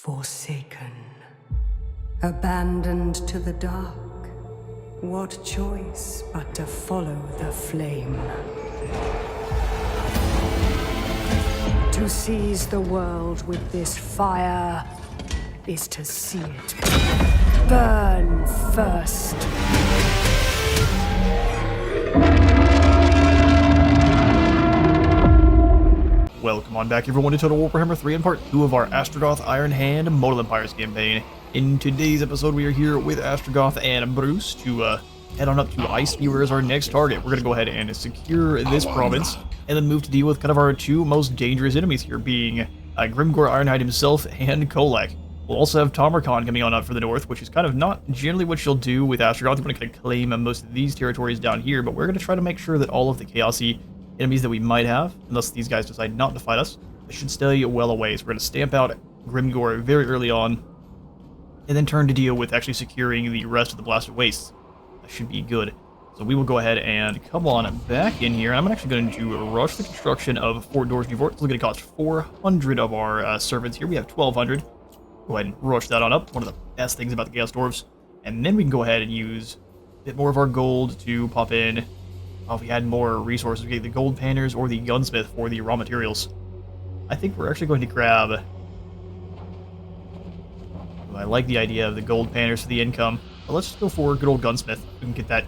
Forsaken, abandoned to the dark, what choice but to follow the flame? To seize the world with this fire is to see it burn first. Welcome on back everyone to Total Warhammer 3 and part 2 of our Astragoth Ironhand Immortal Empires campaign. In today's episode we are here with Astragoth and Bruce to head on up to Iceviewer as our next target. We're going to go ahead and secure this province and then move to deal with kind of our two most dangerous enemies here, being Grimgor Ironhide himself and Kolek. We'll also have Tamarkhan coming on up for the north, which is kind of not generally what you'll do with Astragoth. We're going to kind of claim most of these territories down here, but we're going to try to make sure that all of the Chaosy enemies that we might have, unless these guys decide not to fight us, they should stay well away. So we're going to stamp out Grimgor very early on, and then turn to deal with actually securing the rest of the Blasted Wastes. That should be good. So we will go ahead and come on back in here, and I'm actually going to rush the construction of Fort Dorsnivort. It's going to cost 400 of our servants here. We have 1,200. Go ahead and rush that on up. One of the best things about the Chaos Dwarves. And then we can go ahead and use a bit more of our gold to pop in. If we had more resources, we get the gold panners or the gunsmith for the raw materials. I think we're actually going to grab... I like the idea of the gold panners for the income, but let's just go for good old gunsmith. We can get that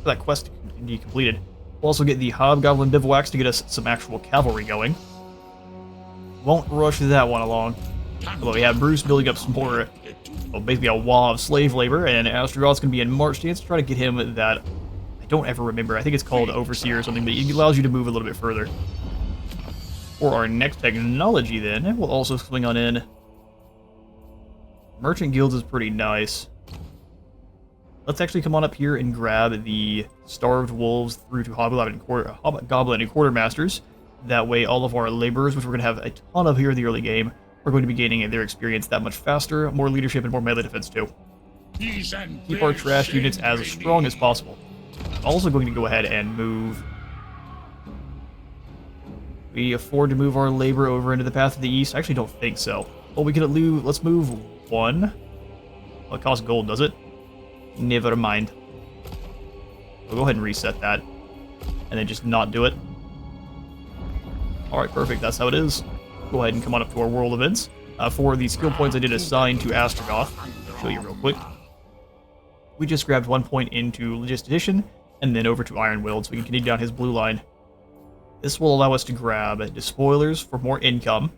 that quest to be completed. We'll also get the hobgoblin bivouacs to get us some actual cavalry going. Won't rush that one along. Although we have Bruce building up some more, well, basically a wall of slave labor, and Astragoth's going to be in march stance to try to get him that, I don't ever remember, I think it's called Overseer or something, but it allows you to move a little bit further. For our next technology then, we'll also swing on in. Merchant Guilds is pretty nice. Let's actually come on up here and grab the Starved Wolves through to Hobgoblin and Quartermasters. That way all of our laborers, which we're going to have a ton of here in the early game, are going to be gaining their experience that much faster, more leadership, and more melee defense too. Keep our trash units as strong as possible. I'm also going to go ahead and move... We afford to move our labor over into the path of the east? I actually don't think so. Well, we can let's move one. Well, it costs gold, does it? Never mind. We'll go ahead and reset that. And then just not do it. Alright, perfect. That's how it is. Go ahead and come on up to our world events. For the skill points I did assign to Astragoth, I'll show you real quick. We just grabbed 1 point into Logistician, and then over to Iron Willed, so we can continue down his blue line. This will allow us to grab Despoilers for more income,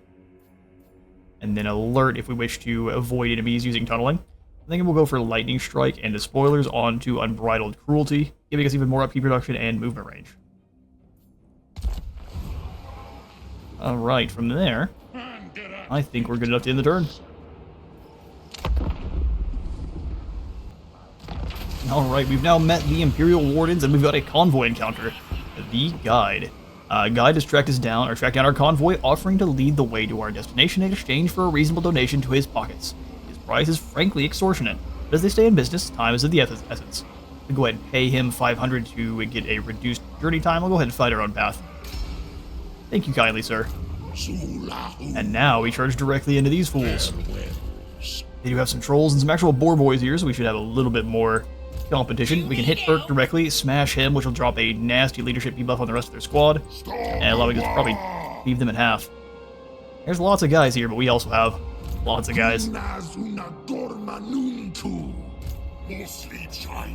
and then Alert if we wish to avoid enemies using tunneling. I think we'll go for Lightning Strike and Despoilers onto Unbridled Cruelty, giving us even more upkeep production and movement range. Alright, from there, I think we're good enough to end the turn. Alright, we've now met the Imperial Wardens, and we've got a convoy encounter. The Guide. Guide has tracked down our convoy, offering to lead the way to our destination in exchange for a reasonable donation to his pockets. His price is frankly extortionate, but as they stay in business, time is of the essence. We'll go ahead and pay him 500 to get a reduced journey time. We'll go ahead and find our own path. Thank you kindly, sir. And now we charge directly into these fools. They do have some trolls and some actual boar boys here, so we should have a little bit more competition. We can hit Burke directly, smash him, which will drop a nasty leadership debuff on the rest of their squad, and allowing us to probably leave them in half. There's lots of guys here, but we also have lots of guys.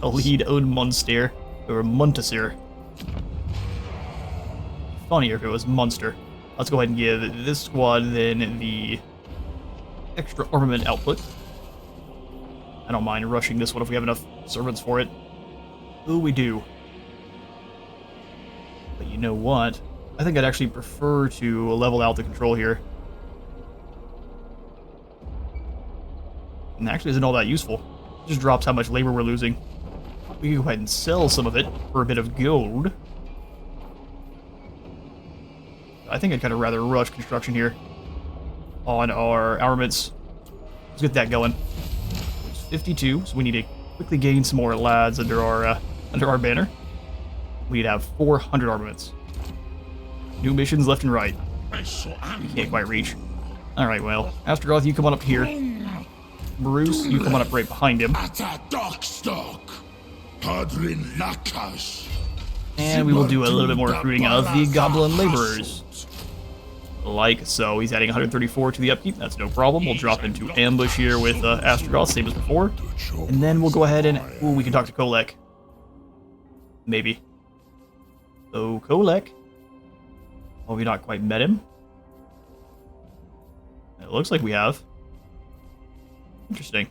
A lead own Munster, or Muntasir. Funnier if it was Munster. Let's go ahead and give this squad then the extra armament output. I don't mind rushing this one if we have enough servants for it. Ooh, we do. But you know what? I think I'd actually prefer to level out the control here. And actually isn't all that useful. It just drops how much labor we're losing. We can go ahead and sell some of it for a bit of gold. I think I'd kind of rather rush construction here on our armaments. Let's get that going. It's 52, so we need to quickly gain some more lads under our banner. We'd have 400 armaments. New missions left and right. You can't quite reach. Alright, well, Astragoth, you come on up here. Bruce, you come on up right behind him. And we will do a little bit more recruiting of the Goblin Laborers. Like so. He's adding 134 to the upkeep. That's no problem. We'll drop into ambush here with Astragoth, same as before. And then we'll go ahead and... Ooh, we can talk to Kolek. Maybe. So, Kolek. Oh, we not quite met him? It looks like we have. Interesting.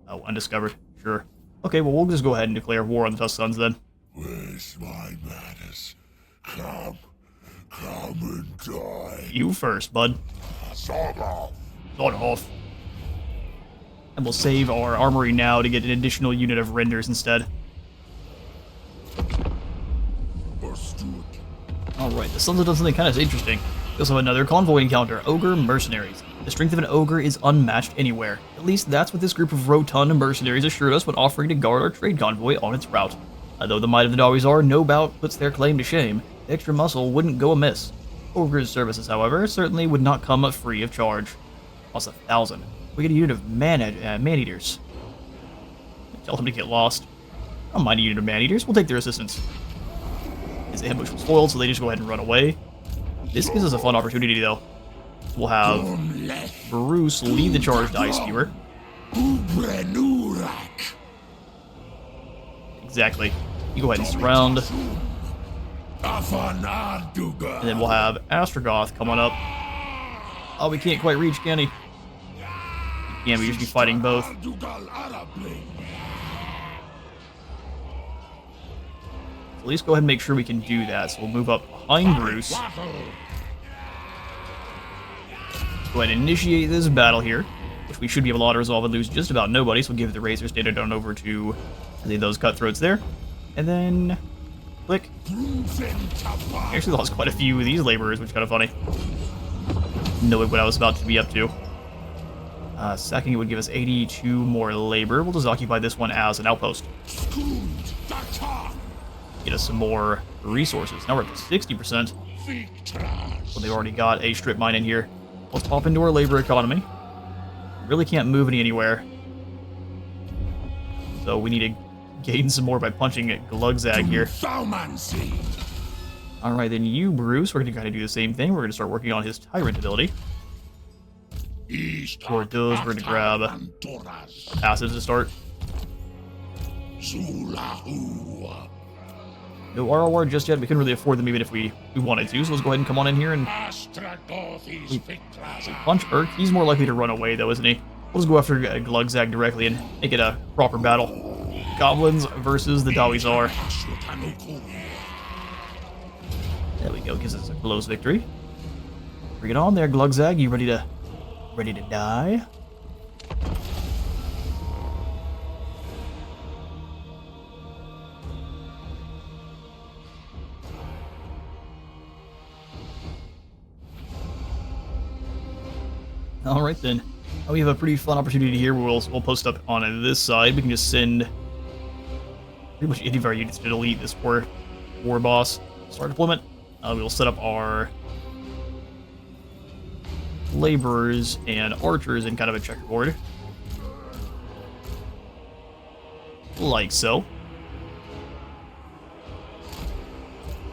Oh, undiscovered. Sure. Okay, well, we'll just go ahead and declare war on the Tusk Sons then. Where's my madness? Come and die. You first, bud. Sod off. Sod off. And we'll save our armory now to get an additional unit of renders instead. Alright, the Sons have done something kind of interesting. We also have another convoy encounter, Ogre Mercenaries. The strength of an Ogre is unmatched anywhere. At least that's what this group of rotund mercenaries assured us when offering to guard our trade convoy on its route. Although the might of the Dawizar no doubt puts their claim to shame, the extra muscle wouldn't go amiss. Ogre's services, however, certainly would not come free of charge. Plus 1,000. We get a unit of man-eaters. Tell them to get lost. I don't mind a unit of man-eaters, we'll take their assistance. His ambush was foiled, so they just go ahead and run away. This gives us a fun opportunity, though. We'll have Bruce lead the charge to Ice Spewer. Exactly. You go ahead and surround. And then we'll have Astragoth come on up. Oh, we can't quite reach, can he? Yeah, we just be fighting both. At least go ahead and make sure we can do that. So we'll move up behind Bruce. Go ahead and initiate this battle here, which we should be able to auto-resolve and lose just about nobody. So we'll give the Razor standard on over to those cutthroats there. And then click. Actually lost quite a few of these laborers, which is kind of funny. Knowing what I was about to be up to. Sacking it would give us 82 more labor. We'll just occupy this one as an outpost. Get us some more resources. Now we're up to 60%. So they've already got a strip mine in here. Let's pop into our labor economy. Really can't move anywhere. So we need to gain some more by punching at Glugzag here. Alright, then you, Bruce, we're going to kind of do the same thing. We're going to start working on his Tyrant ability. For those, we're going to grab passives to start. No ROR just yet. We couldn't really afford them even if we wanted to. So let's go ahead and come on in here and punch Urk. He's more likely to run away though, isn't he? We'll just go after Glugzag directly and make it a proper battle. Goblins versus the Dawizar. There we go. Gives us a close victory. Bring it on there, Glugzag. You ready to die? Alright then. We have a pretty fun opportunity here where we'll post up on this side. We can just send pretty much any of our units to delete this poor war boss. Start deployment. We'll set up our laborers and archers in kind of a checkerboard. Like so.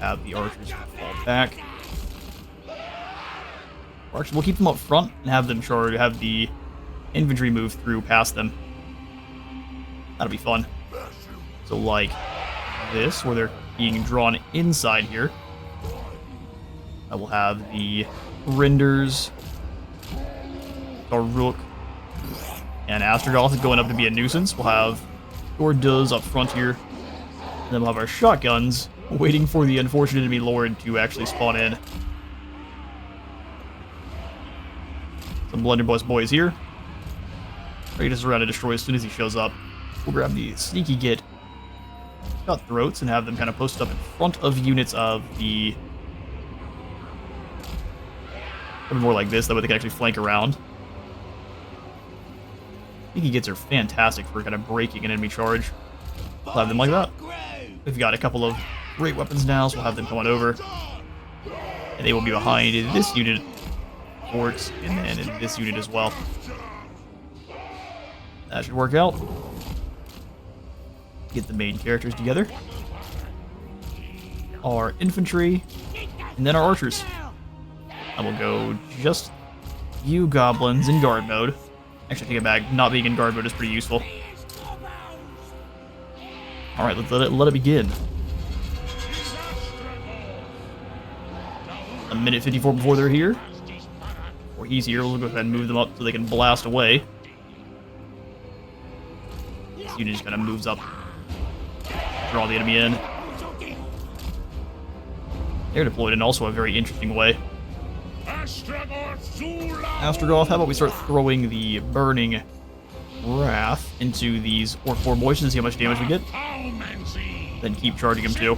Have the archers fall back. Archers, we'll keep them up front and have them charge, have the infantry move through past them. That'll be fun. So like this, where they're being drawn inside here. I will have the renders, Rook, and Astragoth going up to be a nuisance. We'll have Does up front here. And then we'll have our shotguns waiting for the unfortunate enemy lord to actually spawn in. Some blunderbuss boys here. Ready to surround and destroy as soon as he shows up. We'll grab the sneaky git cutthroats and have them kind of posted up in front of units of the... more like this, that way they can actually flank around. Sneaky gits are fantastic for kind of breaking an enemy charge. We'll have them like that. We've got a couple of great weapons now, so we'll have them come on over. And they will be behind this unit, forts, and then in this unit as well. That should work out. Get the main characters together. Our infantry, and then our archers. I will go just you goblins in guard mode. Actually, take it back. Not being in guard mode is pretty useful. Alright, let it begin. A minute 54 before they're here. Or he's here. We'll go ahead and move them up so they can blast away. This unit just kind of moves up. Draw the enemy in. They're deployed in also a very interesting way. Astragoth, how about we start throwing the Burning Wrath into these Orc 4 boys and see how much damage we get? Then keep charging them too.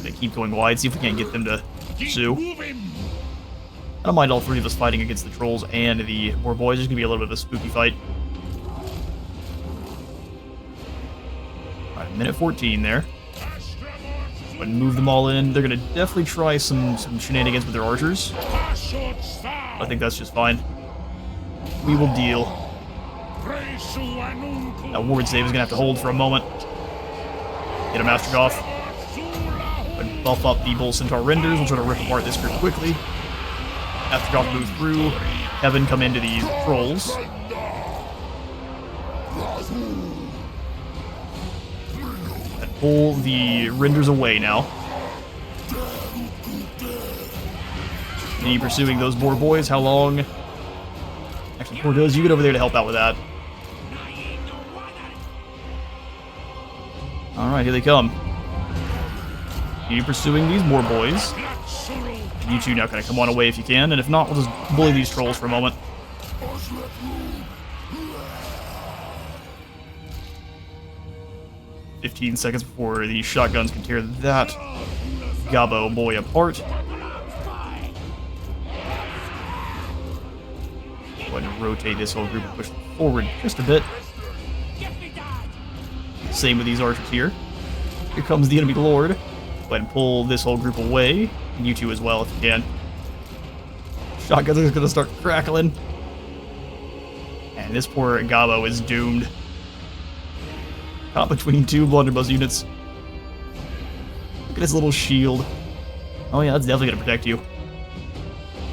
They keep going wide, see if we can't get them to pursue. I don't mind all three of us fighting against the trolls and the War boys. It's gonna be a little bit of a spooky fight. Alright, minute 14 there. But move them all in. They're gonna definitely try some shenanigans with their archers. I think that's just fine. We will deal. That ward save is gonna have to hold for a moment. Get him Astragoth. But buff up the Bull Centaur Renders. We'll try to rip apart this group quickly. Astragoth move through. Heaven come into these trolls. And pull the Renders away now. Me pursuing those boar boys. How long? Actually, poor Does, you get over there to help out with that. Alright, here they come. You pursuing these boar boys. You two now kind of come on away if you can, and if not, we'll just bully these trolls for a moment. "15 seconds before the shotguns can tear that Gobbo boy apart. Go ahead and rotate this whole group and push them forward just a bit. Same with these archers here. Here comes the enemy lord. Go ahead and pull this whole group away. And you two as well, if you can. Shotguns are going to start crackling. And this poor Gobbo is doomed. Caught between two blunderbuss units. Look at his little shield. Oh yeah, that's definitely going to protect you.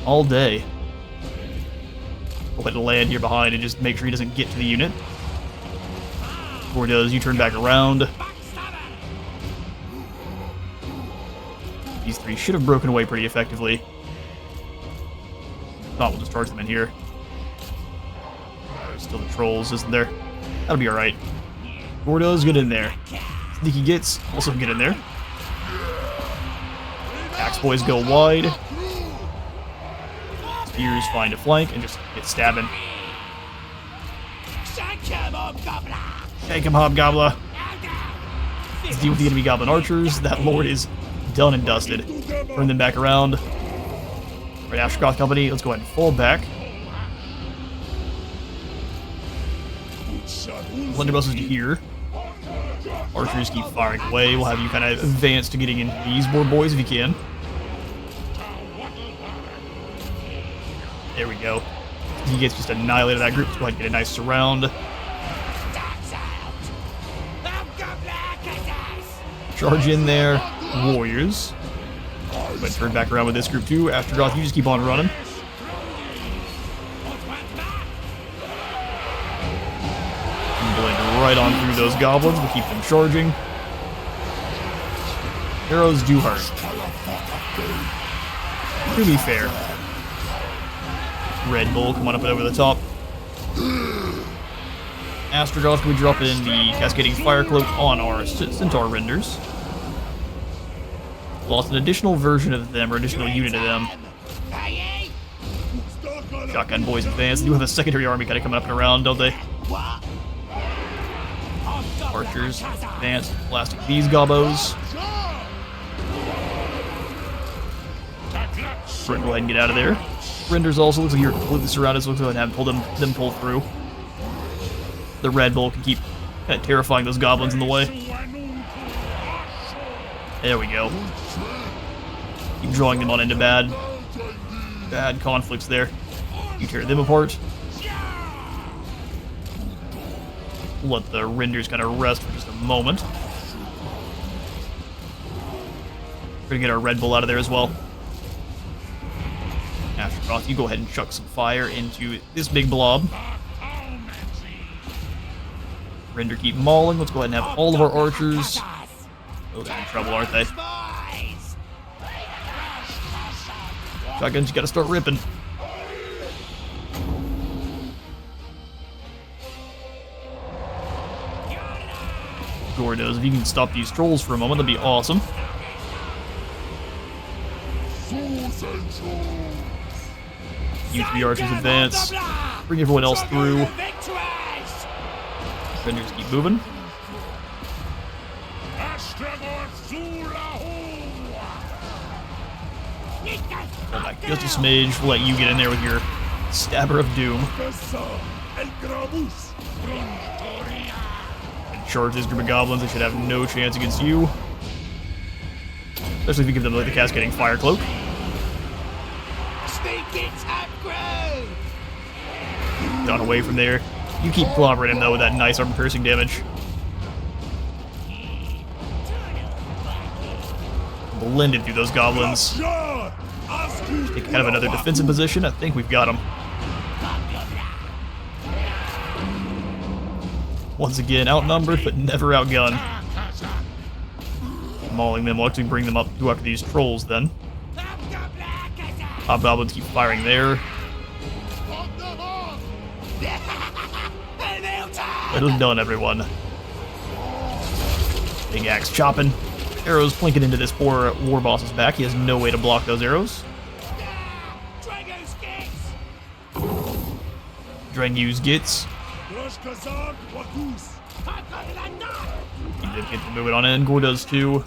All day. Go ahead and land here behind and just make sure he doesn't get to the unit. Before he does, you turn back around. These three should have broken away pretty effectively. If not, we'll just charge them in here. There's still the trolls, isn't there? That'll be alright. Gordo's get in there. Sneaky Gits also get in there. Axe boys go wide. Spears find a flank and just get stabbing. Shake him, Hobgobbler. Let's deal with the enemy goblin archers. That lord is done and dusted. Turn them back around. Right, Astragoth Company, let's go ahead and fall back. Blunderbusses to here. Archers keep firing away. We'll have you kind of advance to getting into these boar boys if you can. There we go. He gets just annihilated that group. Let's go ahead and get a nice surround. Charge in there. Warriors. But turn back around with this group too. Astragoth, you just keep on running. Right on through those goblins. We'll keep them charging. Arrows do hurt. To be fair. Red Bull coming up and over the top. Astragoth, we drop in the Cascading Fire Cloak on our Centaur Renders. Lost an additional version of them, or additional unit of them. Shotgun boys advance. They do have a secondary army kind of coming up and around, don't they? Archers advance, blasting these gobbos. Go ahead and get out of there. Renders also looks like you're completely surrounded, so let's go ahead and have them pull through. The Red Bull can keep kind of terrifying those goblins in the way. There we go. Keep drawing them on into bad conflicts there. You tear them apart. Let the renders kind of rest for just a moment. We're gonna get our Red Bull out of there as well. Astragoth, you go ahead and chuck some fire into this big blob. Render keep mauling. Let's go ahead and have all of our archers. Oh, they're in trouble, aren't they? Shotguns, you gotta start ripping. Gordos, if you can stop these trolls for a moment, that'd be awesome. You three archers advance. Bring everyone else through. Defenders keep moving. Hold back just a smidge. We'll let you get in there with your Stabber of Doom. And charge this group of goblins. They should have no chance against you. Especially if you give them like the cascading fire cloak. Done away from there. You keep clobbering him though with that nice armor piercing damage. Blended through those goblins. Take kind of another defensive position. I think we've got him. Once again, outnumbered but never outgunned. Mauling them. We'll actually bring them up to after these trolls then. Hobgoblins keep firing there. It was done, everyone. Big axe chopping. Arrows plinking into this poor war boss's back. He has no way to block those arrows. Drengu's gets. He did get to move it on in. Gore does too.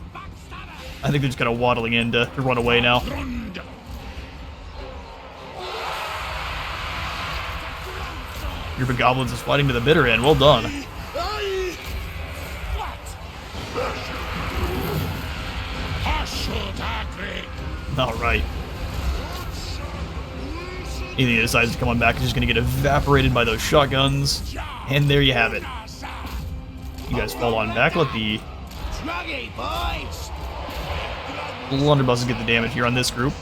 I think they're just kind of waddling in to run away now. Group of goblins is fighting to the bitter end. Well done. Alright. Anything that decides to come on back is just going to get evaporated by those shotguns. And there you have it. You guys fall on back. Let the blunderbusses get the damage here on this group.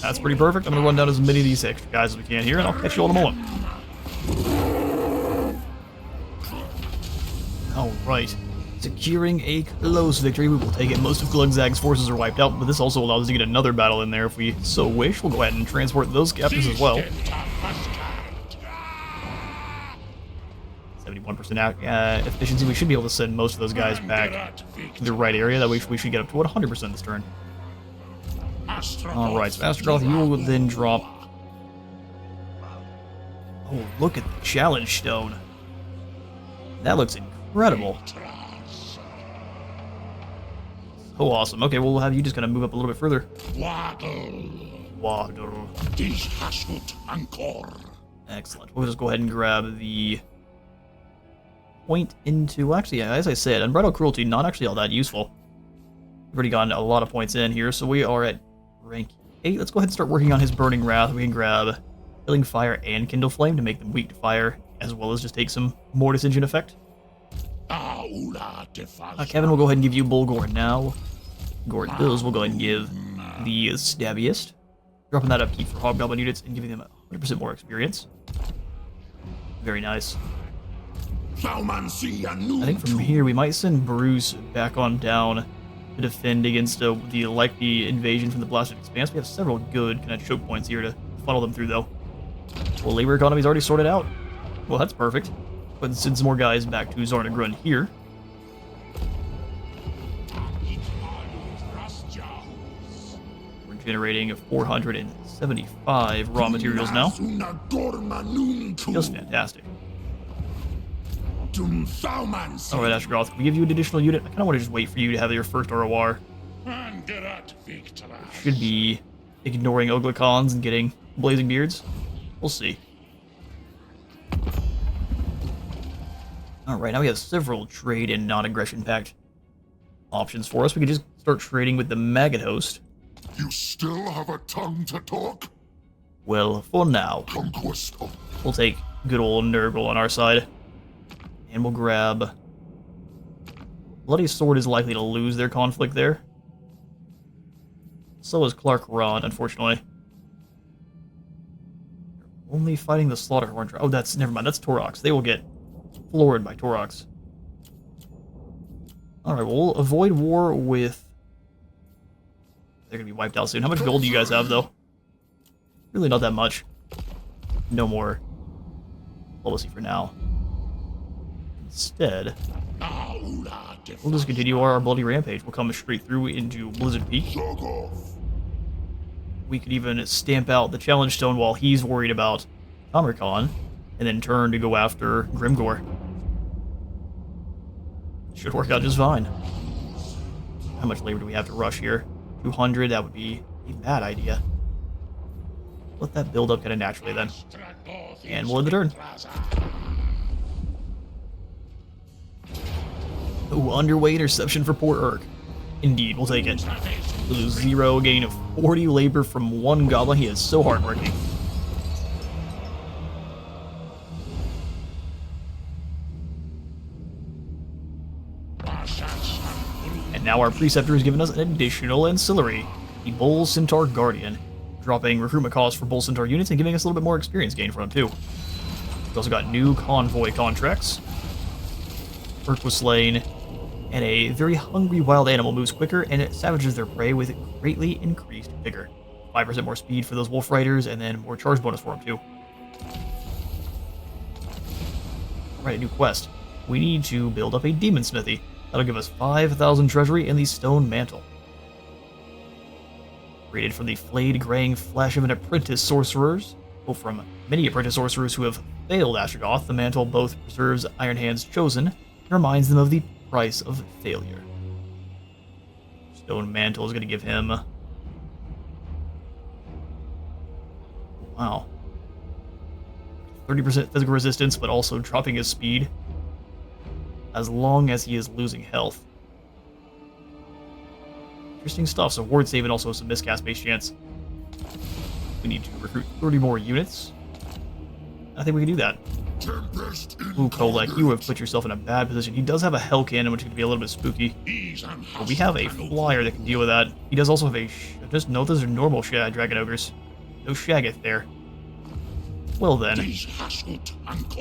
That's pretty perfect. I'm going to run down as many of these extra guys as we can here, and I'll catch you all in a moment. Alright. Securing a close victory. We will take it. Most of Glugzag's forces are wiped out, but this also allows us to get another battle in there if we so wish. We'll go ahead and transport those captives as well. 71% efficiency. We should be able to send most of those guys back to the right area. That way we should get up to, what, 100% this turn. Alright, so Astragoth, you will then drop... Oh, look at the challenge stone. That looks incredible. So awesome. Okay, we'll have you just kind of move up a little bit further. Waddle. Excellent. We'll just go ahead and grab the point into... Actually, as I said, Unbridled Cruelty, not actually all that useful. We've already gotten a lot of points in here, so we are at rank 8. Let's go ahead and start working on his Burning Wrath. We can grab Killing Fire and Kindle Flame to make them weak to fire, as well as just take some Mortis Engine effect. Kevin will go ahead and give you Bulgor now. Gord Bills will go ahead and give the Stabbiest. Dropping that upkeep for Hobgoblin units and giving them 100% more experience. Very nice. I think from here we might send Bruce back on down to defend against the likely invasion from the Blasted Expanse. We have several good kind of choke points here to funnel them through, though. Well, labor economy's already sorted out. Well, that's perfect. But send some more guys back to Zarnagrund here. We're generating 475 raw materials now. Just fantastic. Alright, Astragoth, we give you an additional unit. I kind of want to just wait for you to have your first ROR. Should be ignoring Oglicons and getting Blazing Beards. We'll see. Alright, now we have several trade and non-aggression pact options for us. We could just start trading with the Maggot Host. You still have a tongue to talk? Well, for now, Conquest of we'll take good old Nurgle on our side. And we'll grab... Bloody Sword is likely to lose their conflict there. So is Clark Rod, unfortunately. Only fighting the Slaughterhorn tribe. Oh, that's... Never mind, that's Torox. They will get floored by Torox. Alright, we'll avoid war with... They're gonna be wiped out soon. How much gold do you guys have, though? Really not that much. No more diplomacy for now. Instead, we'll just continue our bloody rampage. We'll come straight through into Blizzard Peak. We could even stamp out the Challenge Stone while he's worried about Tamarkon, and then turn to go after Grimgor. Should work out just fine. How much labor do we have to rush here? 200, that would be a bad idea. Let that build up kind of naturally then. And we'll end the turn. Ooh, underway interception for poor Urk. Indeed, we'll take it. Lose 0, gain of 40 labor from 1 goblin. He is so hardworking. And now our Preceptor has given us an additional ancillary, the Bull Centaur Guardian, dropping recruitment costs for Bull Centaur units and giving us a little bit more experience gain for them too. We've also got new convoy contracts. Urk was slain, and a very hungry wild animal moves quicker and it savages their prey with greatly increased vigor. 5% more speed for those wolf riders, and then more charge bonus for them too. Alright, a new quest. We need to build up a demon smithy. That'll give us 5,000 treasury and the stone mantle. Created from the flayed graying flesh of an apprentice sorcerers, or from many apprentice sorcerers who have failed Astragoth, the mantle both preserves Ironhand's chosen and reminds them of the price of failure. Stone mantle is going to give him... Wow. 30% physical resistance, but also dropping his speed as long as he is losing health. Interesting stuff. So ward save and also some miscast base chance. We need to recruit 30 more units. I think we can do that. Ooh, Kolek, you have put yourself in a bad position. He does have a Hell Cannon, which could be a little bit spooky. But we have a Flyer that can deal with that. He does also have a... Just note those are normal Dragon Ogres. No Shaggoth there. Well then,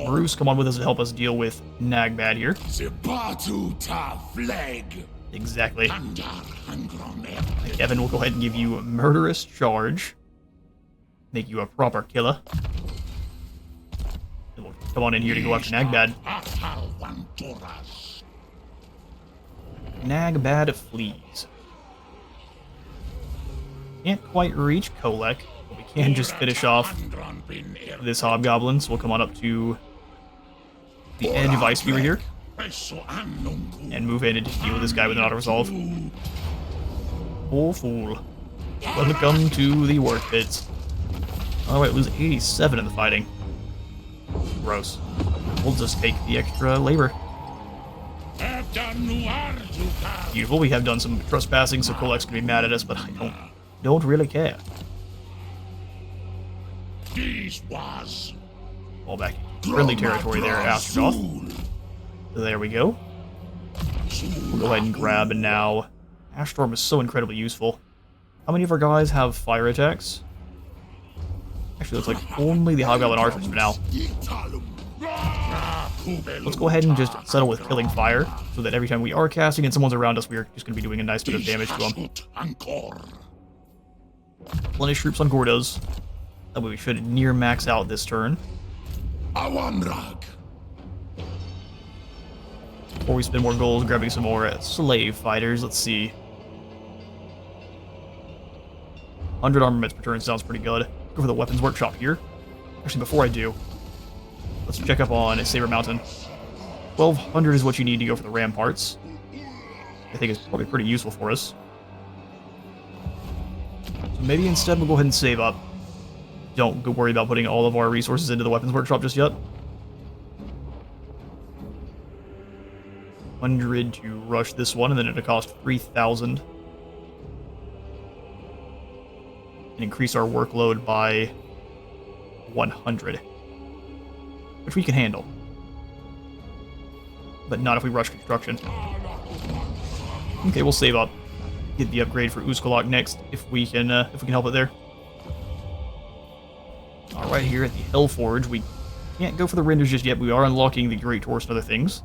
Bruce, come on with us to help us deal with Nagbad here. Exactly. Kevin will go ahead and give you Murderous Charge. Make you a proper killer. And we'll come on in here to go after Nagbad. Nagbad flees. Can't quite reach Kolek. We can just finish off this Hobgoblin, so we'll come on up to the edge of Ice Fever here and move in and just deal with this guy with an auto-resolve. Oh, fool. Welcome to the work pits. Alright, lose 87 in the fighting. Gross. We'll just take the extra labor. Beautiful, we have done some trespassing, so Kolek's gonna be mad at us, but I don't really care. All back in friendly territory there, Astragoth. So there we go. We'll go ahead and grab, and now Ashstorm is so incredibly useful. How many of our guys have fire attacks? Actually, looks like only the Hobgoblin Archers for now. Let's go ahead and just settle with killing fire, so that every time we are casting and someone's around us, we are just going to be doing a nice bit of damage to them. Replenish troops on Gordos. That way we should near max out this turn. Before we spend more gold, grabbing some more slave fighters. Let's see. 100 armaments per turn sounds pretty good. Go for the weapons workshop here. Actually, before I do, let's check up on Saber Mountain. 1200 is what you need to go for the ramparts. I think it's probably pretty useful for us. So maybe instead we'll go ahead and save up. Don't go worry about putting all of our resources into the weapons workshop just yet. 300 to rush this one, and then it'll cost 3,000. And increase our workload by 100. Which we can handle. But not if we rush construction. Okay, we'll save up. Get the upgrade for Uzkolok next, if we can help it there. Alright, here at the Hellforge, we can't go for the renders just yet, but we are unlocking the Great Torch and other things.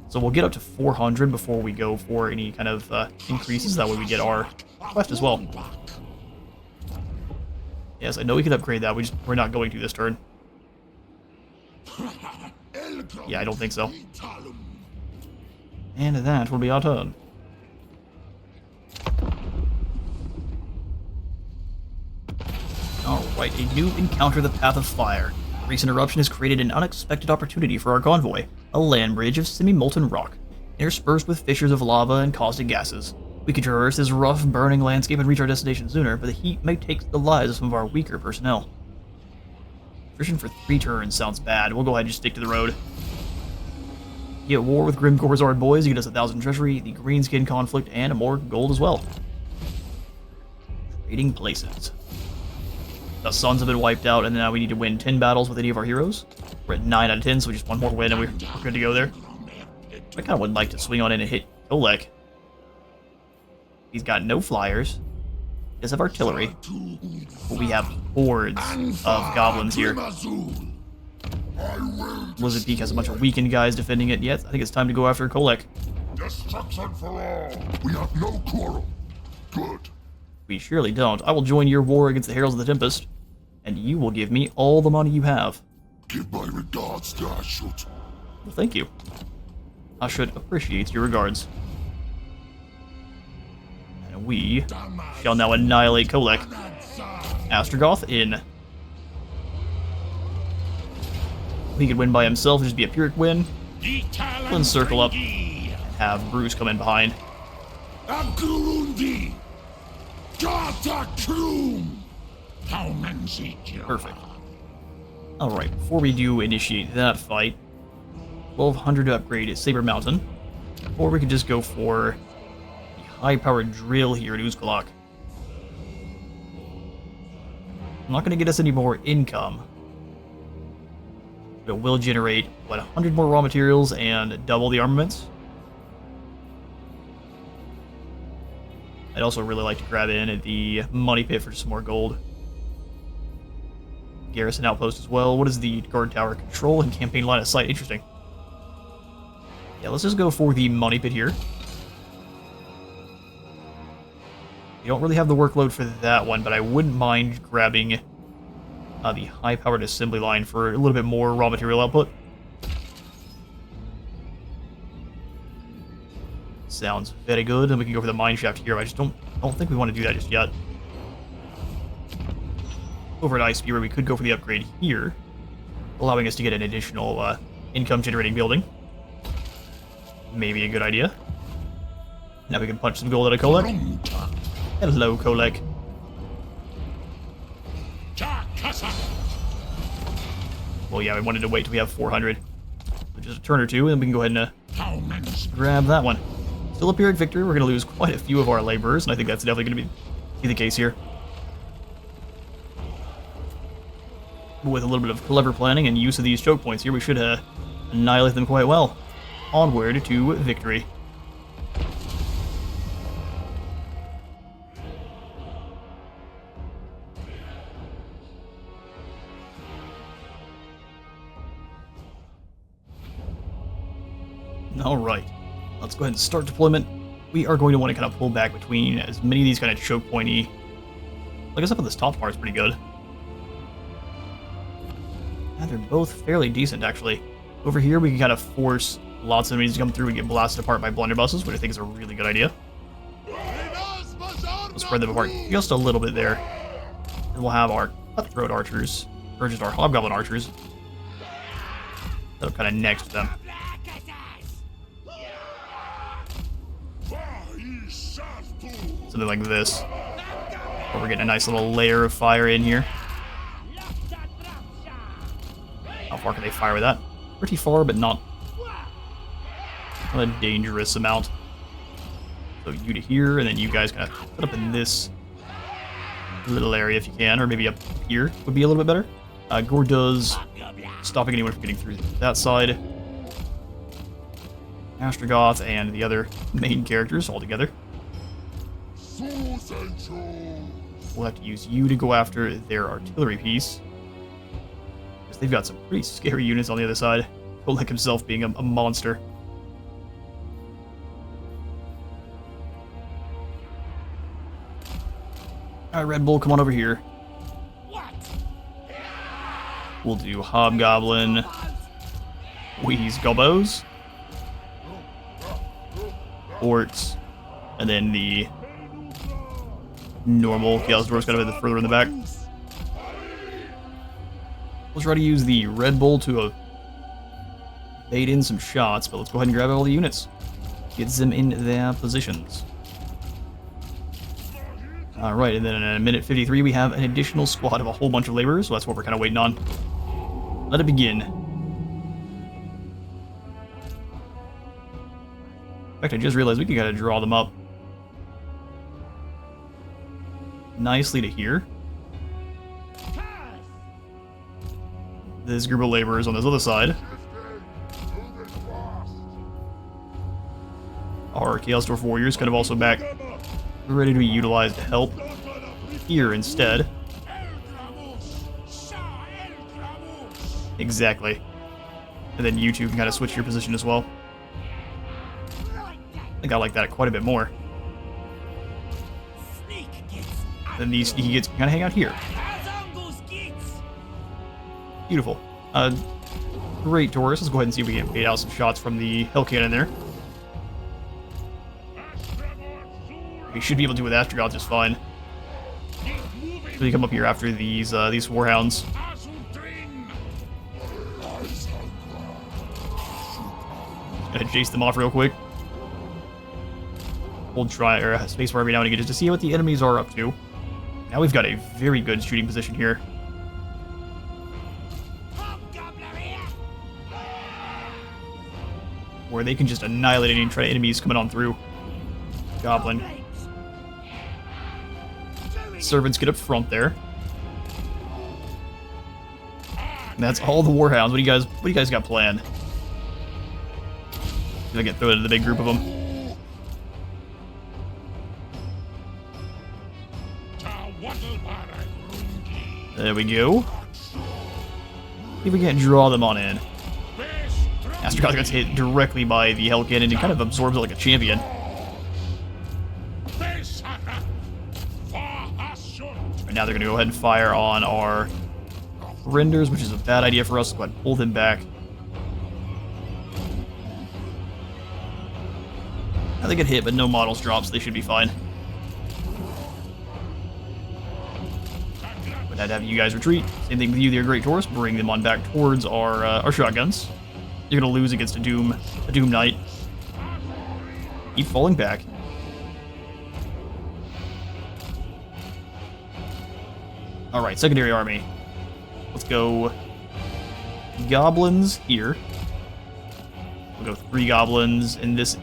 So we'll get up to 400 before we go for any kind of increases. That way we get our quest as well. Yes, I know we can upgrade that. We're not going to this turn. Yeah, I don't think so. And that will be our turn. Alright, a new encounter, the Path of Fire. A recent eruption has created an unexpected opportunity for our convoy, a land bridge of semi-molten rock, interspersed with fissures of lava and caustic gases. We could traverse this rough, burning landscape and reach our destination sooner, but the heat may take the lives of some of our weaker personnel. Attrition for 3 turns sounds bad. We'll go ahead and just stick to the road. Get war with Grim Corzard boys, you get us 1,000 treasury, the Greenskin conflict, and more gold as well. Trading places. The Suns have been wiped out, and now we need to win 10 battles with any of our heroes. We're at 9 out of 10, so just one more win and we're good to go there. I kind of would like to swing on in and hit Kolek. He's got no flyers. He does have artillery. But we have hordes of goblins here. Blizzard Peak has a bunch of weakened guys defending it yet. I think it's time to go after Kolek. Destruction for all. We have no quarrel. Good. We surely don't. I will join your war against the Heralds of the Tempest, and you will give me all the money you have. Give my regards to Ashut. Well, thank you. Ashut appreciates your regards. And we shall now annihilate Kolek. Astragoth in. He could win by himself and just be a Pyrrhic win. Then circle up and have Bruce come in behind. Perfect. Alright, before we do initiate that fight, 1,200 to upgrade at Saber Mountain. Or we could just go for the high-powered drill here at Uzkolok. Not going to get us any more income. But it will generate, what, 100 more raw materials and double the armaments? I'd also really like to grab in at the money pit for some more gold. Garrison outpost as well. What is the guard tower? Control and campaign line of sight. Interesting. Yeah, let's just go for the money pit here. You don't really have the workload for that one, but I wouldn't mind grabbing the high-powered assembly line for a little bit more raw material output. Sounds very good, and we can go for the mine shaft here. I just don't think we want to do that just yet. Over at Ice Spear, we could go for the upgrade here, allowing us to get an additional income-generating building. Maybe a good idea. Now we can punch some gold out of Kolek. Hello, Kolek. Well, yeah, we wanted to wait till we have 400. So just a turn or two, and then we can go ahead and grab that one. Still a Pyrrhic victory. We're going to lose quite a few of our laborers, and I think that's definitely going to be the case here. With a little bit of clever planning and use of these choke points here, we should annihilate them quite well. Onward to victory. Alright, let's go ahead and start deployment. We are going to want to kind of pull back between as many of these kind of choke pointy. Like I said, this top part's pretty good. Yeah, they're both fairly decent, actually. Over here, we can kind of force lots of enemies to come through and get blasted apart by blunderbusses, which I think is a really good idea. We'll spread them apart just a little bit there. And we'll have our cutthroat archers, or just our hobgoblin archers, set up kind of next to them. Something like this. Where we're getting a nice little layer of fire in here. How far can they fire with that? Pretty far, but not a dangerous amount. So you to here, and then you guys kind of put up in this little area if you can, or maybe up here would be a little bit better. Gore does stopping anyone from getting through that side. Astragoth and the other main characters all together. We'll have to use you to go after their artillery piece, because they've got some pretty scary units on the other side. Kolek himself being a monster. Alright, Red Bull, come on over here. We'll do Hobgoblin, Wheeze Gobos, Orcs, and then the normal Chaos Dwarf's kind of a bit further in the back. Let's try to use the Red Bull to bait in some shots, but let's go ahead and grab all the units. Get them in their positions. Alright, and then in a minute 53 we have an additional squad of a whole bunch of laborers, so that's what we're kind of waiting on. Let it begin. In fact, I just realized we can kind of draw them up nicely to here. This group of laborers on this other side our Chaos Dwarf warriors kind of also back, ready to be utilized to help here instead. Exactly. And then you two can kind of switch your position as well. I think I like that quite a bit more. Then these sneaky gets kind of hang out here. Beautiful. Great, Taurus. Let's go ahead and see if we can bait out some shots from the Hell Cannon there. We should be able to do with Astragoth just fine. Really come up here after these Warhounds. Gonna chase them off real quick. Hold try or spacebar every now and again just to see what the enemies are up to. Now we've got a very good shooting position here. Where they can just annihilate any enemies coming on through. Goblin. Servants get up front there. And that's all the Warhounds. What do you guys got planned? If I get thrown into the big group of them. There we go. See if we can't draw them on in. Astragoth gets hit directly by the Hell Cannon and kind of absorbs it like a champion. And now they're going to go ahead and fire on our renders, which is a bad idea for us. Let's go ahead and pull them back. Now they get hit, but no models drop, so they should be fine. But I'd have you guys retreat. Same thing with you, the Great Taurus. Bring them on back towards our shotguns. You're going to lose against a Doom Knight. Keep falling back. Alright, secondary army. Let's go goblins here. We'll go 3 goblins in this.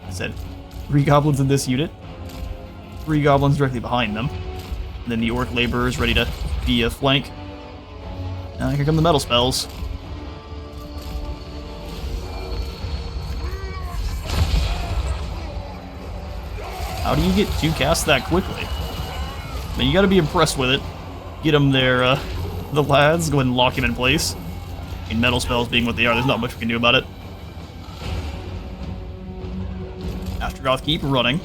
I said 3 goblins in this unit. 3 goblins directly behind them. And then the orc laborers ready to be a flank. Here come the metal spells. How do you get 2 casts that quickly? I mean, you gotta be impressed with it. Get them there, the lads. Go ahead and lock him in place. I mean, metal spells being what they are, there's not much we can do about it. Astragoth, keep running.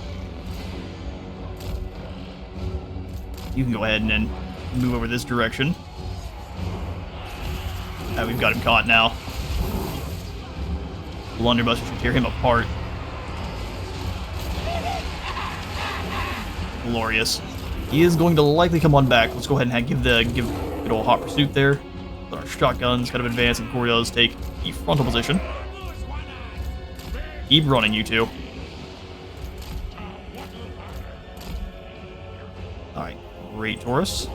You can go ahead and then move over this direction. We've got him caught now. Blunderbuster should tear him apart. Glorious. He is going to likely come on back. Let's go ahead and give good old hot pursuit there. Let our shotguns kind of advance, and Coriolis take the frontal position. Keep running, you two. Alright, great, Taurus.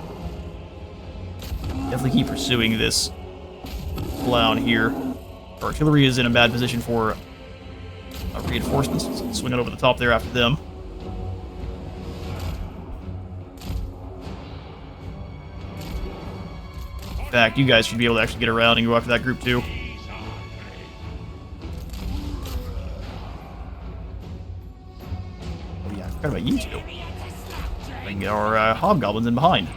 Definitely keep pursuing this clown here. Our artillery is in a bad position for reinforcements. Swing it over the top there after them. In fact, you guys should be able to actually get around and go after that group too. Oh yeah, I forgot about you two. We can get our hobgoblins in behind.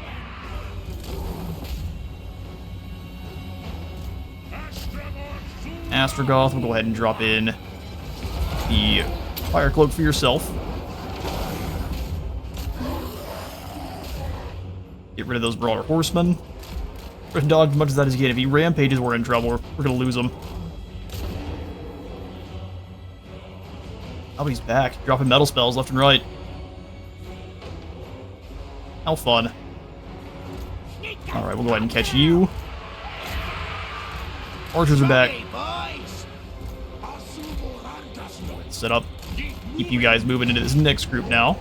Astragoth, we'll go ahead and drop in the fire cloak for yourself. Get rid of those broader horsemen. Dodge as much as that as you can. If he rampages, we're in trouble. We're gonna lose him. Oh, he's back. Dropping metal spells left and right. How fun. Alright, we'll go ahead and catch you. Archers are back. Set up. Keep you guys moving into this next group now.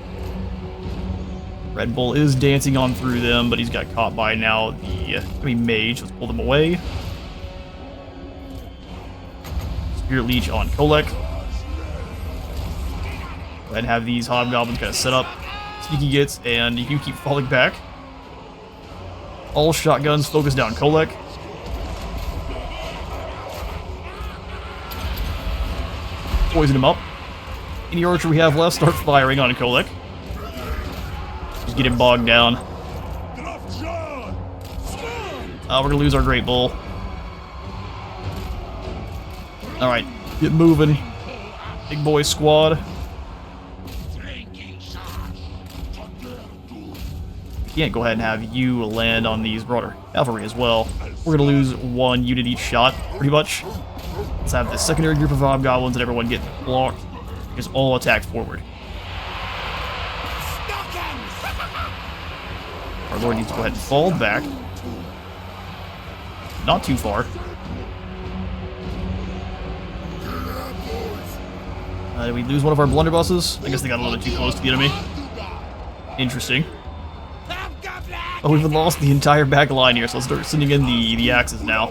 Red Bull is dancing on through them, but he's got caught by now the mage. Let's pull them away. Spirit Leech on Kolek. Go ahead and have these hobgoblins kind of set up. Sneaky gets, and you keep falling back. All shotguns focus down Kolek. Poison him up. Any archer we have left, start firing on Kolek. Just get him bogged down. We're gonna lose our Great Bull. Alright, get moving. Big boy squad. Can't go ahead and have you land on these broader cavalry as well. We're gonna lose one unit each shot, pretty much. Let's have the secondary group of hobgoblins and everyone get blocked. Just all attack forward. Our lord needs to go ahead and fall back. Not too far. Did we lose one of our blunderbusses? I guess they got a little bit too close to the enemy. Interesting. Oh, we've lost the entire back line here, so let's start sending in the axes now.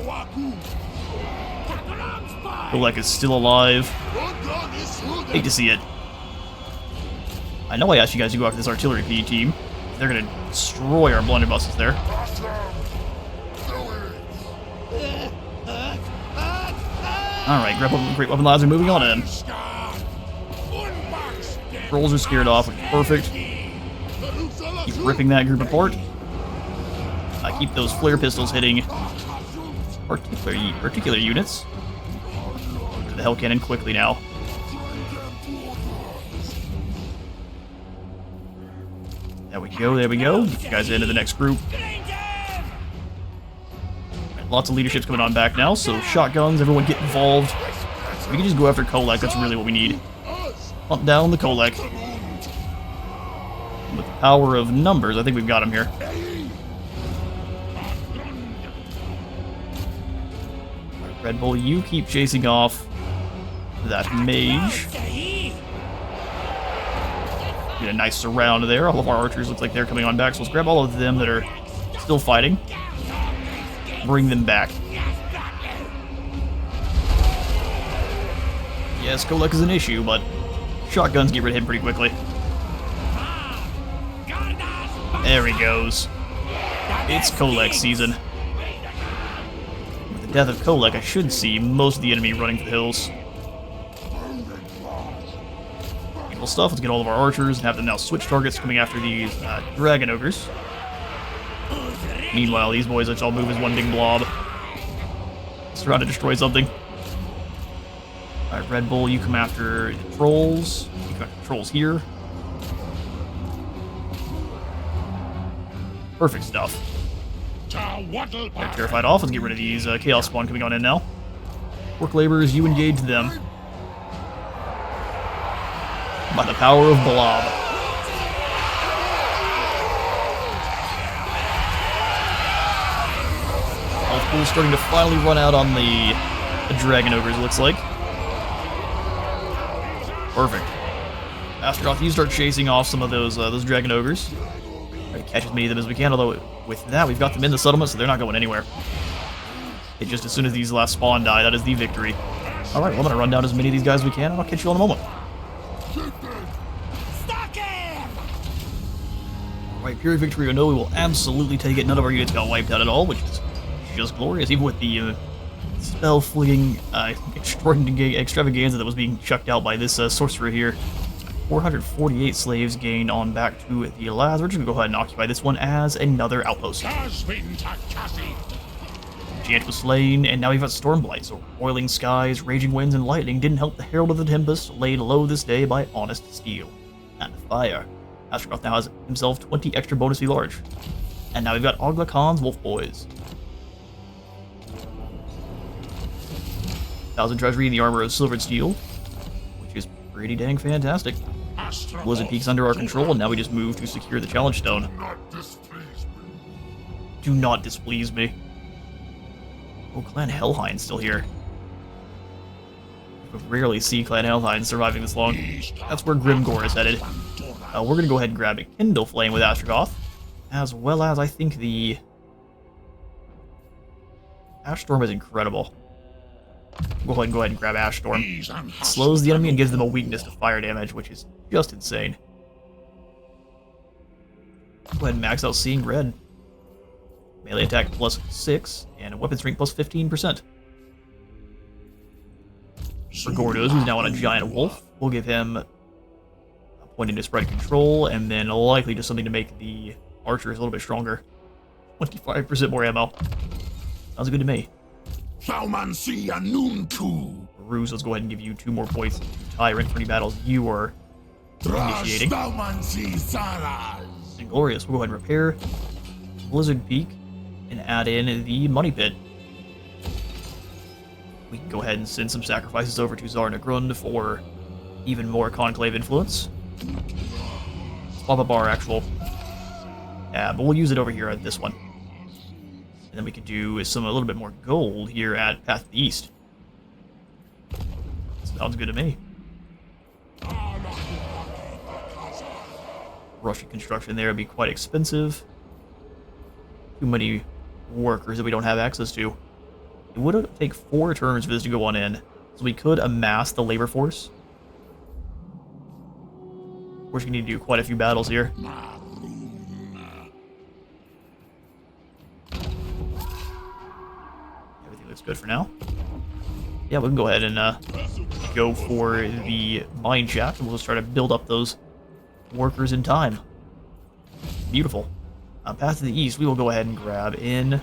Kolek is still alive. Hate to see it. I know I asked you guys to go after this artillery PE team. They're gonna destroy our blunderbusses there. Alright, great weapon lads are moving on in. Trolls are scared off, which is perfect. Keep ripping that group apart. Keep those flare pistols hitting particular units. To the hell cannon quickly now. There we go, there we go. Get you guys into the next group. Lots of leadership's coming on back now, so shotguns, everyone get involved. We can just go after Kolek, that's really what we need. Hunt down the Kolek. With the power of numbers, I think we've got him here. Red Bull, you keep chasing off that mage. Get a nice surround there. All of our archers look like they're coming on back, so let's grab all of them that are still fighting. Bring them back. Yes, Kolek is an issue, but shotguns get rid of him pretty quickly. There he goes. It's Kolek season. With the death of Kolek, I should see most of the enemy running for the hills. Beautiful stuff. Let's get all of our archers and have them now switch targets coming after these dragon ogres. Meanwhile, these boys, let's all move as one big blob. Let's try to destroy something. Alright, Red Bull, you come after the trolls. You come after the trolls here. Perfect stuff. They're terrified off. Let's get rid of these chaos spawn coming on in now. Work laborers, you engage them. By the power of blob. Health pool's starting to finally run out on the dragon ogres, it looks like. Perfect. Astragoth, you start chasing off some of those dragon ogres. Try to catch as many of them as we can, although with that, we've got them in the settlement, so they're not going anywhere. It just, as soon as these last spawn die, that is the victory. Alright, well, I'm gonna run down as many of these guys as we can, and I'll catch you all in a moment. Alright, Pure Victory or no, we will absolutely take it. None of our units got wiped out at all, which is just glorious, even with the spell-flinging extravaganza that was being chucked out by this sorcerer here. 448 slaves gained on back to the Laz. We're just gonna go ahead and occupy this one as another outpost. Giant was slain, and now we've got Stormblight, so boiling skies, raging winds, and lightning didn't help the Herald of the Tempest, laid low this day by honest steel and fire. Astragoth now has himself 20 extra bonus to be large. And now we've got Ogla Khan's Wolf Boys. 1,000 treasury in the armor of silvered steel, which is pretty dang fantastic. Blizzard Peak's under our control, and now we just move to secure the challenge stone. Do not displease me. Oh, Clan Hellhind's still here. We rarely see Clan Hellhind surviving this long. That's where Grimgore is headed. We're going to go ahead and grab a Kindle Flame with Astragoth, as well as I think the Ash Storm is incredible. Go ahead and grab Ash Storm. It slows the enemy and gives them a weakness to fire damage, which is just insane. Go ahead and max out Seeing Red. Melee attack +6, and weapon strength +15%. For Gordos, who's now on a giant wolf, we'll give him a point into spread control, and then likely just something to make the archers a little bit stronger. 25% more ammo. Sounds good to me. Ruse, let's go ahead and give you 2 more points to Tyrant for any battles you are initiating. And Glorious, we'll go ahead and repair Blizzard Peak and add in the Money Pit. We can go ahead and send some sacrifices over to Tsar Nagrund for even more Conclave influence. Swap up our actual... Yeah, but we'll use it over here at this one. And then we could do a little bit more gold here at Path to the East. Sounds good to me. Russian construction there would be quite expensive. Too many workers that we don't have access to. It would take 4 turns for this to go on in, so we could amass the labor force. We're just going to need to do quite a few battles here. Everything looks good for now. Yeah, we can go ahead and go for the mine shaft, and we'll just try to build up those workers in time. Beautiful. Path to the East, we will go ahead and grab in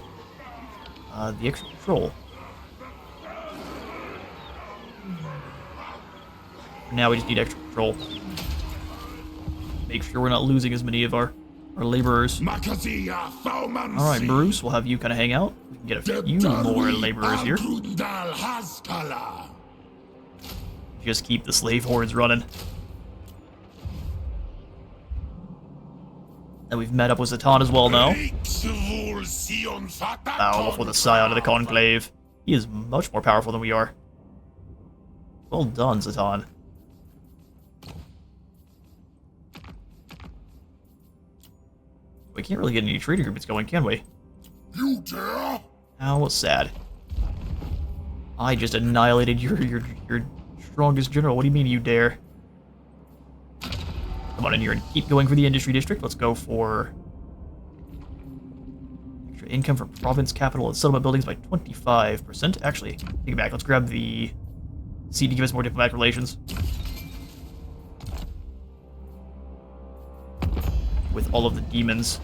the extra patrol. Now we just need extra patrol. Make sure we're not losing as many of our laborers. Alright, Bruce, we'll have you kind of hang out. We can get a few more laborers here. Just keep the slave hordes running. And we've met up with Zatan as well now. Off with a scion of the Conclave. He is much more powerful than we are. Well done, Zatan. We can't really get any trading groups going, can we? You dare? How sad. I just annihilated your strongest general. What do you mean you dare? Come on in here and keep going for the industry district. Let's go for extra income for province capital and settlement buildings by 25%. Actually, take it back. Let's grab the seat to give us more diplomatic relations. With all of the demons.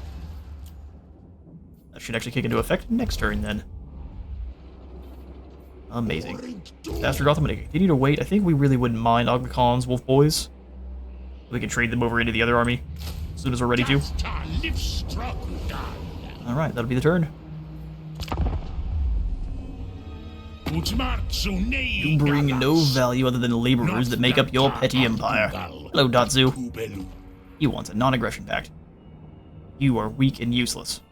That should actually kick into effect next turn then. Amazing. Astragoth, I'm going to continue to wait. I think we really wouldn't mind Ogla Khan's Wolf Boys. We can trade them over into the other army as soon as we're ready to. Alright, that'll be the turn. You bring no value other than laborers that make up your petty empire. Hello, Datsu. He wants a non-aggression pact. You are weak and useless.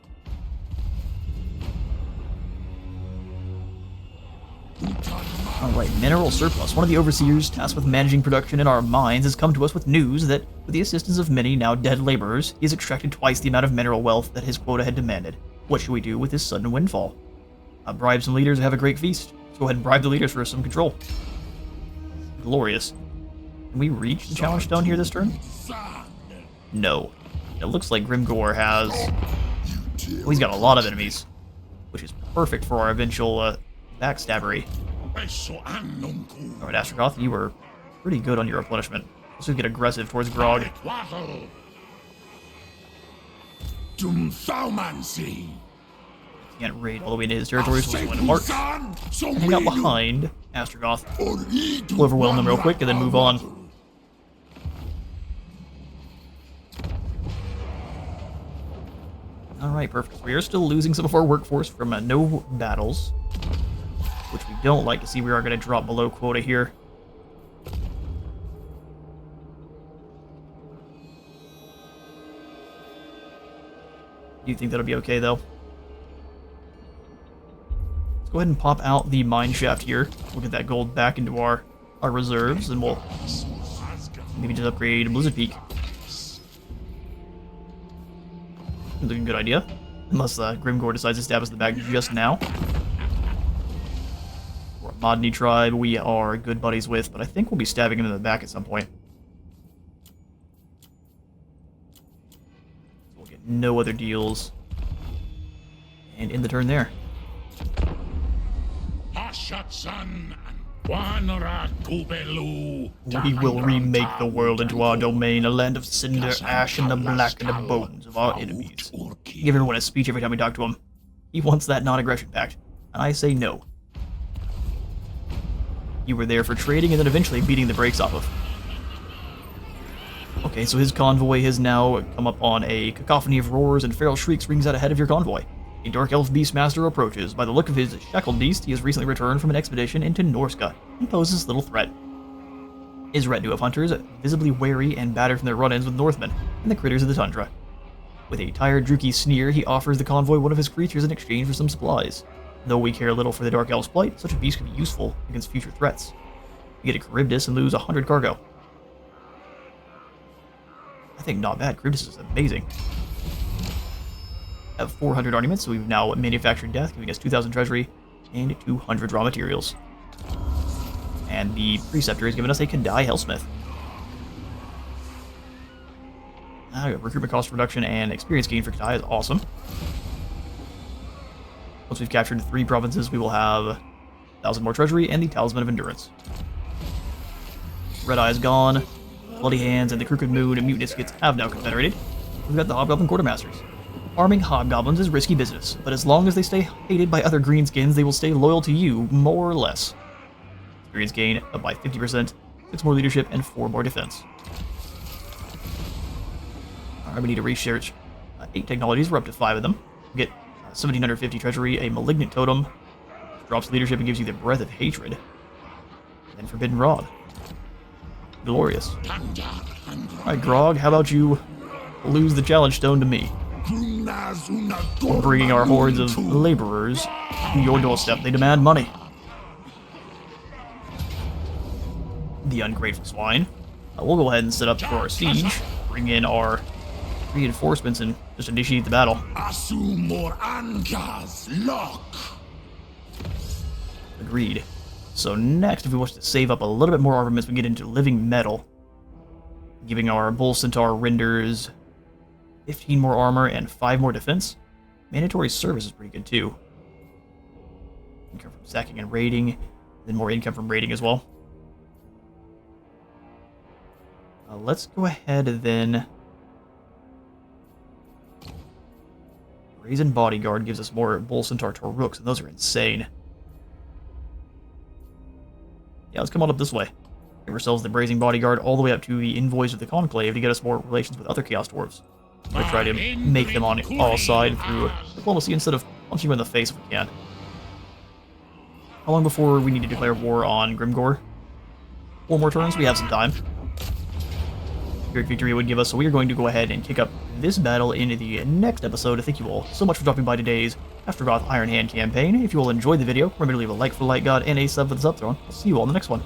Alright, Mineral Surplus. One of the overseers tasked with managing production in our mines has come to us with news that, with the assistance of many now dead laborers, he has extracted twice the amount of mineral wealth that his quota had demanded. What should we do with this sudden windfall? Bribe some leaders and have a great feast. Let's go ahead and bribe the leaders for some control. Glorious. Can we reach the challenge stone here this turn? No. It looks like Grimgor has... Oh, he's got a lot of enemies, which is perfect for our eventual backstabbery. Alright, Astragoth, you were pretty good on your replenishment. Let's just get aggressive towards Grog. Can't raid all the way into his territory, so we'll win a march. Hang out behind Astragoth. We'll overwhelm them real quick and then move on. Alright, perfect. We are still losing some of our workforce from no battles, which we don't like to see. We are going to drop below quota here. Do you think that'll be okay, though? Let's go ahead and pop out the mine shaft here. We'll get that gold back into our reserves, and we'll maybe just upgrade Blizzard Peak. Seems like a good idea. Unless Grimgor decides to stab us in the back just now. We're a Modni tribe we are good buddies with, but I think we'll be stabbing him in the back at some point. We'll get no other deals. And end the turn there. We will remake the world into our domain, a land of cinder, ash, and the blackened bones of our enemies. Give everyone a speech every time we talk to him. He wants that non-aggression pact, and I say no. You were there for trading and then eventually beating the brakes off of. Okay, so his convoy has now come up on a cacophony of roars and feral shrieks rings out ahead of your convoy. A Dark Elf Beastmaster approaches. By the look of his shackled beast, he has recently returned from an expedition into Norska and poses little threat. His retinue of hunters, visibly wary and battered from their run-ins with Northmen and the critters of the tundra. With a tired, drooky sneer, he offers the convoy one of his creatures in exchange for some supplies. Though we care little for the Dark Elf's plight, such a beast could be useful against future threats. You get a Charybdis and lose 100 cargo. I think not bad. Charybdis is amazing. Have 400 arguments, so we've now manufactured death, giving us 2,000 treasury and 200 raw materials. And the Preceptor has given us a Kadai Hellsmith. Recruitment cost reduction and experience gain for Kadai is awesome. Once we've captured 3 provinces, we will have 1,000 more treasury and the Talisman of Endurance. Red Eye is gone. Bloody Hands and the Crooked Moon and Mutinous Kits have now confederated. We've got the Hobgoblin Quartermasters. Arming hobgoblins is risky business, but as long as they stay hated by other greenskins, they will stay loyal to you, more or less. Experience gain up by 50%, 6 more leadership, and 4 more defense. Alright, we need to research 8 technologies, we're up to 5 of them. We get 1,750 treasury, a malignant totem, drops leadership and gives you the Breath of Hatred, and Forbidden Rod. Glorious. Alright, Grog, how about you lose the challenge stone to me? We're bringing our hordes of laborers to your doorstep. They demand money. The ungrateful swine. We'll go ahead and set up for our siege, bring in our reinforcements, and just initiate the battle. Agreed. So next, if we wish to save up a little bit more armaments, we get into living metal, giving our Bull Centaur renders 15 more armor and 5 more defense. Mandatory service is pretty good too. Income from sacking and raiding, then more income from raiding as well. Let's go ahead and then... Brazen Bodyguard gives us more Bull Centaur Torooks, and those are insane. Yeah, let's come on up this way. Give ourselves the Brazen Bodyguard all the way up to the Envoys of the Conclave to get us more relations with other Chaos Dwarves. We'll try to make them on our side through diplomacy instead of punching them in the face if we can. How long before we need to declare war on Grimgor? 4 more turns, we have some time. Great victory would give us, so we are going to go ahead and kick up this battle in the next episode. Thank you all so much for dropping by today's Astragoth Ironhand campaign. If you all enjoyed the video, remember to leave a like for Light God and a sub for the Subthrone. I'll see you all in the next one.